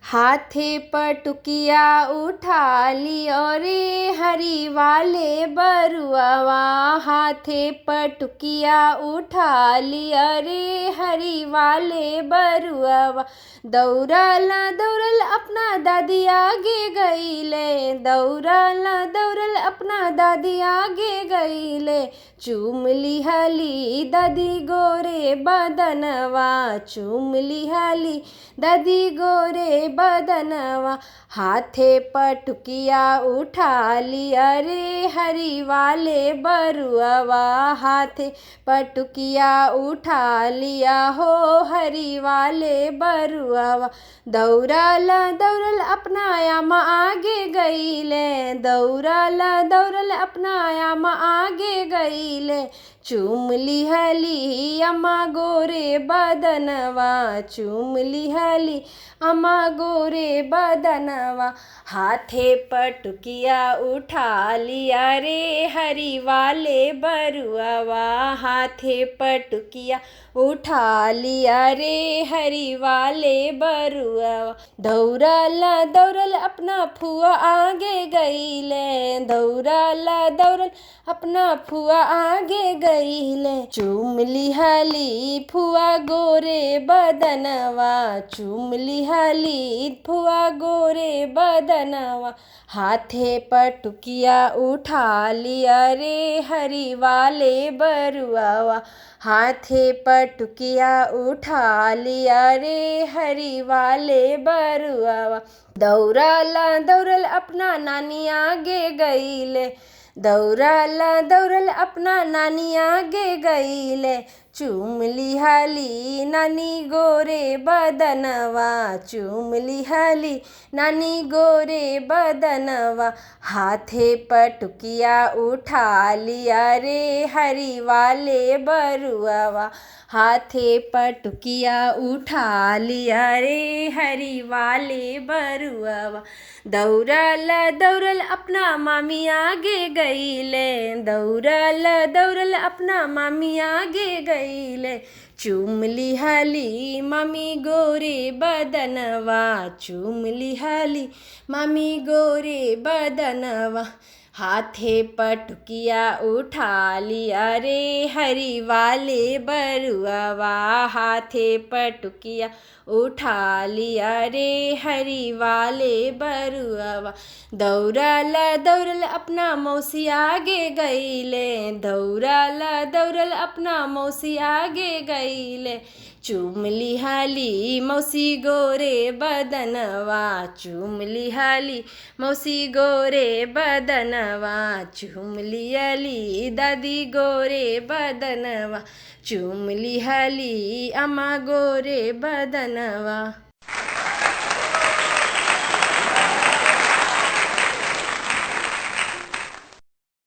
हाथे पटुकिया उठा लियो रे हरी वाले बरुआवा। हाथे पटुकिया उठा लिया रे हरी वाले बरुआवा। दौड़ल दौड़ल अपना दादी आगे गईले, दौड़ल दौड़ल अपना दादी आगे गईले। चूम लिहली दादी गोरे बदनवा, चूम लिहली दादी गोरे बदनवा। हाथे पटुकिया उठा लिया रे हरी वाले बरुआवा। हाथे पटुकिया उठा लिया हो हरी वाले बरुआवा। दौड़ल दौड़ल अपना यामा आगे गईले, दौड़ल दौड़ल अपना यामा आगे गईले। चूम लिहली अम्मा गोरे बदनवा, चूम लिहली अम्मा गोरे बदनवा। हाथे पटुकिया उठा लिया रे हरी वाले बरुआवा। हाथे पटुकिया उठा लिया रे हरी वाले बरुआवा। दौड़ल दौड़ल अपना फुआ आगे गईले, दौड़ल दौड़ल अपना फुआ आगे गईले। चूम लिहली फुआ गोरे बदनवा, चूम लिहली फुआ गोरे बदनवा। हाथे पटुकिया उठा लिया रे हरी वाले बरुआवा। हाथे पटुकिया उठा लिया रे हरी वाले बरुआवा। दौड़ल दौड़ल अपना नानी आगे गईले, दौड़ल दौड़ल अपना नानी आगे गईले। चूम लिहली नानी गोरे बदनवा, चूम लिहली नानी गोरे बदनवा। हाथे पटुकिया उठा लिया रे हरी वाले बरुआवा। हाथे पटुकिया उठा लिया रे हरी वाले बरुआवा। दौड़ल दौड़ल अपना मामी आगे गईले, दौड़ल दौड़ल अपना मामी आगे गईले। चूम लिहली मामी गोरे बदनवा, चूम लिहली मामी गोरे बदनवा। हाथे पटुकिया उठा लिया रे हरी वाले बरुआवा। हाथे पटुकिया उठा लिया रे हरी वाले बरुआवा। दौड़ल दौड़ल अपना मौसी आगे गईले, दौड़ल दौड़ल अपना मौसी आगे गईले। चूम लिहली मौसी गोरे बदनवा, चूम लिहली मौसी गोरे बदनवा। चूम लिहली दादी गोरे बदनवा, चूम लिहली अम्मा गोरे बदनवा।